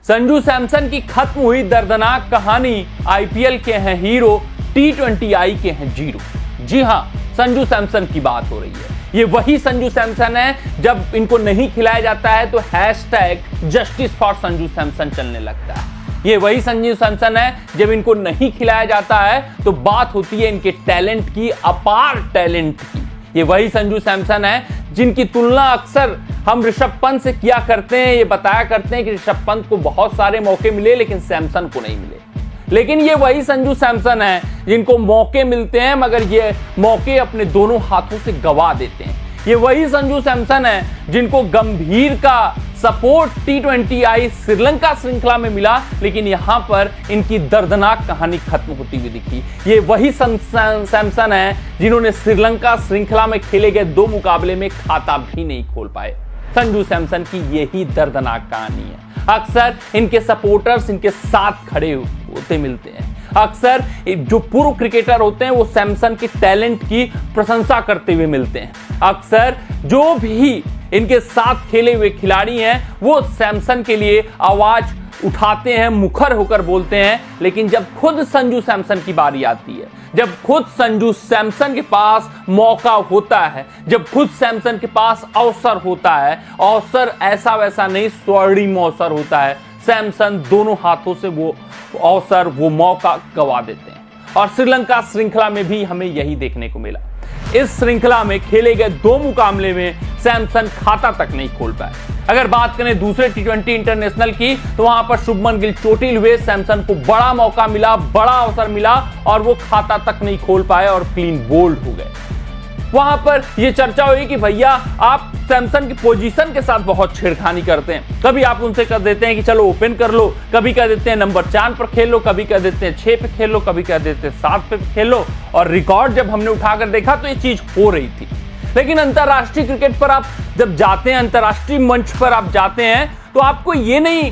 संजू सैमसन की खत्म हुई दर्दनाक कहानी। आईपीएल के हैं हीरो, टी20 के हैं जीरो। जी हां, संजू सैमसन की बात हो रही है। ये वही संजू सैमसन है जब इनको नहीं खिलाया जाता है तो hashtag justice for Sanju Samson चलने लगता है। ये वही संजू सैमसन है जब इनको नहीं खिलाया जाता है तो बात होती है इनके टैलेंट की, अपार टैलेंट की। ये वही संजू सैमसन है जिनकी तुलना अक्सर हम ऋषभ पंत से किया करते हैं। ये बताया करते हैं कि ऋषभ पंत को बहुत सारे मौके मिले लेकिन सैमसन को नहीं मिले। लेकिन ये वही संजू सैमसन है जिनको मौके मिलते हैं मगर ये मौके अपने दोनों हाथों से गवा देते हैं। ये वही संजू सैमसन है जिनको गंभीर का सपोर्ट टी20 श्रीलंका श्रृंखला में मिला लेकिन यहां पर इनकी दर्दनाक कहानी खत्म होती हुई दिखी। ये वही सैमसन है जिन्होंने श्रीलंका श्रृंखला में खेले गए 2 मुकाबले में खाता भी नहीं खोल पाए। संजू सैमसन की यही दर्दनाक कहानी है। अक्सर इनके सपोर्टर्स इनके साथ खड़े होते मिलते हैं। अक्सर जो पूर्व क्रिकेटर होते हैं वो सैमसन के टैलेंट की प्रशंसा करते हुए मिलते हैं। अक्सर जो भी इनके साथ खेले हुए खिलाड़ी हैं वो सैमसन के लिए आवाज उठाते हैं, मुखर होकर बोलते हैं। लेकिन जब खुद संजू सैमसन की बारी आती है, जब खुद संजू सैमसन के पास मौका होता है, जब खुद सैमसन के पास अवसर होता है, अवसर ऐसा वैसा नहीं, स्वर्णिम अवसर होता है, सैमसन दोनों हाथों से वो अवसर, वो मौका गवा देते हैं। और श्रीलंका श्रृंखला में भी हमें यही देखने को मिला। इस श्रृंखला में खेले गए 2 मुकाबले में सैमसन खाता तक नहीं खोल पाए। अगर बात करें दूसरे टी20 इंटरनेशनल की तो वहां पर शुभमन गिल चोटिल हुए, सैमसन को बड़ा मौका मिला, बड़ा अवसर मिला और वो खाता तक नहीं खोल पाए और क्लीन बोल्ड हो गए। वहां पर यह चर्चा हुई कि भैया आप सैमसन की पोजीशन के साथ बहुत छेड़खानी करते हैं। कभी आप उनसे कह देते हैं कि चलो ओपन कर लो, कभी कह देते हैं नंबर 4 पर खेल लो, कभी कह देते हैं 6 पे खेल लो, कभी कह देते हैं 7 पे खेल लो। और रिकॉर्ड जब हमने उठाकर देखा तो ये चीज हो रही थी। लेकिन अंतरराष्ट्रीय क्रिकेट पर आप जब जाते हैं, अंतरराष्ट्रीय मंच पर आप जाते हैं तो आपको ये नहीं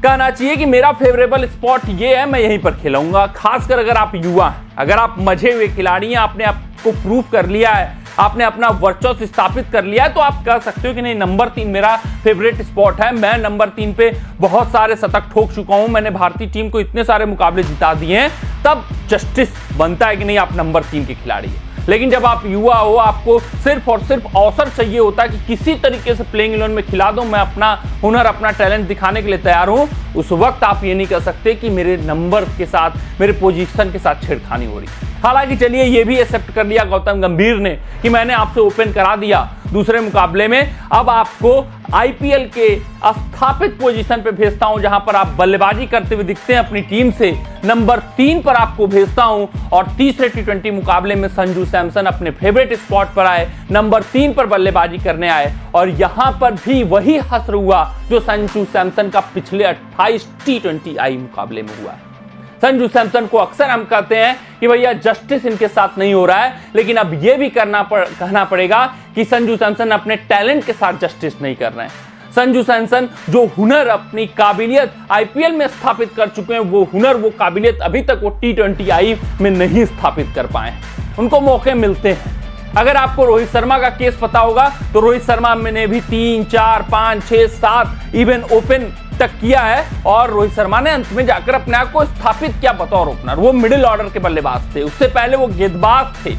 कहना चाहिए कि मेरा फेवरेबल स्पॉट ये है, मैं यहीं पर खेलूंगा। खासकर अगर आप युवा हैं, अगर आप मजे हुए खिलाड़ी हैं, आपने आपको प्रूव कर लिया है, आपने अपना वर्चस्व स्थापित कर लिया है, तो आप कह सकते हो कि नहीं, नंबर 3 मेरा फेवरेट स्पॉट है। मैं नंबर 3 पे बहुत सारे शतक ठोक चुका हूं, मैंने भारतीय टीम को इतने सारे मुकाबले जिता दिए हैं। तब जस्टिस बनता है कि नहीं, आप नंबर 3 के खिलाड़ी हैं। लेकिन जब आप युवा हो, आपको सिर्फ और सिर्फ अवसर चाहिए होता है कि किसी तरीके से प्लेइंग 11 में खिला दो, मैं अपना हुनर, अपना टैलेंट दिखाने के लिए तैयार हूं, उस वक्त आप ये नहीं कर सकते कि मेरे नंबर के साथ, मेरे पोजीशन के साथ छेड़खानी हो रही। हालांकि चलिए ये भी एक्सेप्ट कर लिया गौतम गंभीर ने कि मैंने आपसे ओपन करा दिया दूसरे मुकाबले में, अब आपको आईपीएल के स्थापित पोजीशन पे भेजता हूं जहां पर आप बल्लेबाजी करते हुए दिखते हैं अपनी टीम से। नंबर 3 पर आपको भेजता हूं और तीसरे टी20 मुकाबले में संजू सैमसन अपने फेवरेट स्पॉट पर आए, नंबर 3 पर बल्लेबाजी करने आए और यहां पर भी वही हश्र हुआ जो संजू सैमसन का पिछले 28 टी20 मुकाबले में हुआ है। संजू सैमसन को अक्सर हम कहते हैं कि भैया जस्टिस इनके साथ नहीं हो रहा है, लेकिन अब यह भी कहना पड़ेगा कि संजू सैमसन अपने टैलेंट के साथ जस्टिस नहीं कर रहे हैं। संजू सैमसन जो हुनर, अपनी काबिलियत आईपीएल में स्थापित कर चुके हैं, वो हुनर, वो काबिलियत अभी तक वो टी20 में नहीं स्थापित कर पाए हैं। उनको मौके मिलते हैं। अगर आपको रोहित शर्मा का केस पता होगा तो रोहित शर्मा ने भी 3, 4, 5, 6, 7 इवन ओपन तक किया है और रोहित शर्मा ने अंत में जाकर अपने आप को स्थापित किया बतौर ओपनर। वो मिडिल ऑर्डर के बल्लेबाज थे, उससे पहले वो गेंदबाज थे।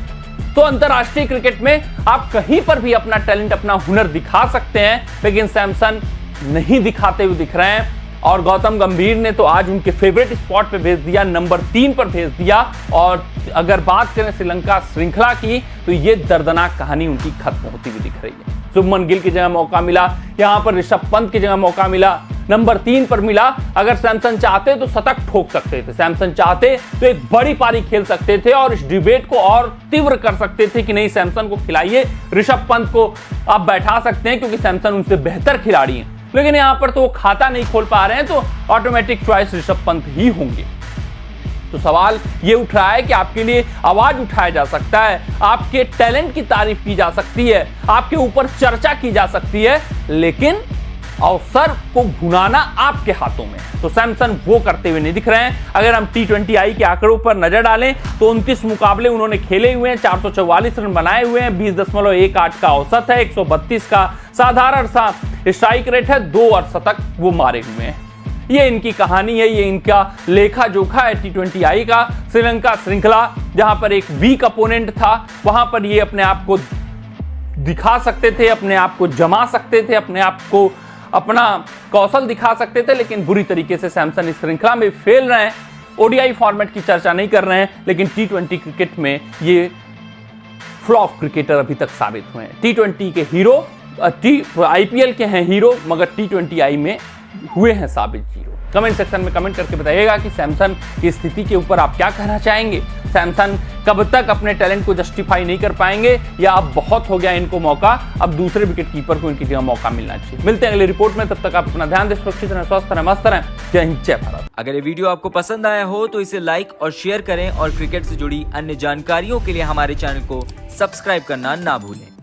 तो अंतरराष्ट्रीय क्रिकेट में आप कहीं पर भी अपना टैलेंट, अपना हुनर दिखा सकते हैं, लेकिन सैमसन नहीं दिखाते हुए दिख रहे हैं। और गौतम गंभीर ने तो आज उनके फेवरेट स्पॉट पे भेज दिया, नंबर 3 पर भेज दिया। और अगर बात करें श्रीलंका श्रृंखला की तो ये दर्दनाक कहानी उनकी खत्म होती हुई दिख रही है। शुभमन गिल की जगह मौका मिला, यहां पर ऋषभ पंत की जगह मौका मिला, नंबर 3 पर मिला। अगर सैमसन चाहते तो शतक ठोक सकते थे, सैमसन चाहते तो एक बड़ी पारी खेल सकते थे और इस डिबेट को और तीव्र कर सकते थे कि नहीं, सैमसन को खिलाइए, ऋषभ पंत को आप बैठा सकते हैं क्योंकि सैमसन उनसे बेहतर खिलाड़ी हैं। लेकिन यहां पर तो वो खाता नहीं खोल पा रहे हैं, तो ऑटोमेटिक चॉइस ऋषभ पंत ही होंगे। तो सवाल ये उठ रहा है कि आपके लिए आवाज उठाया जा सकता है, आपके टैलेंट की तारीफ की जा सकती है, आपके ऊपर चर्चा की जा सकती है, लेकिन अवसर को भुनाना आपके हाथों में है। तो सैमसन वो करते हुए नहीं दिख रहे हैं। अगर हम टी20 के आंकड़ों पर नजर डालें तो 29 मुकाबले उन्होंने खेले हुए हैं, 444 रन बनाए हुए हैं, 20.18 का औसत है, 132 का साधारण सा स्ट्राइक रेट है, 2 अर्धशतक वो मारे हुए हैं। ये इनकी कहानी है, ये इनका लेखा जोखा है T20I का। श्रीलंका श्रृंखला जहां पर एक वीक अपोनेंट था, वहां पर ये अपने आप को दिखा सकते थे, अपने आप को जमा सकते थे, अपने आप को अपना कौशल दिखा सकते थे, लेकिन बुरी तरीके से सैमसन इस श्रृंखला में फेल रहे हैं। ओडीआई फॉर्मेट की चर्चा नहीं कर रहे हैं, लेकिन T20 क्रिकेट में ये फ्लॉप क्रिकेटर अभी तक साबित हुए हैं। T20 के हीरो, IPL के हैं हीरो, मगर T20I में हुए हैं साबित जीरो। कमेंट सेक्शन में कमेंट करके बताइएगा कि सैमसन की स्थिति के ऊपर आप क्या कहना चाहेंगे। सैमसन कब तक अपने टैलेंट को जस्टिफाई नहीं कर पाएंगे, या अब बहुत हो गया इनको मौका, अब दूसरे विकेट कीपर को इनकी जगह मौका मिलना चाहिए। मिलते हैं अगली रिपोर्ट में, तब तक आप अपना ध्यान दें, सुरक्षित रहें, स्वस्थ रहें, मस्त रहें। जय हिंद, जय भारत। अगर ये वीडियो आपको पसंद आया हो तो इसे लाइक और शेयर करें और क्रिकेट से जुड़ी अन्य जानकारियों के लिए हमारे चैनल को सब्सक्राइब करना ना भूलें।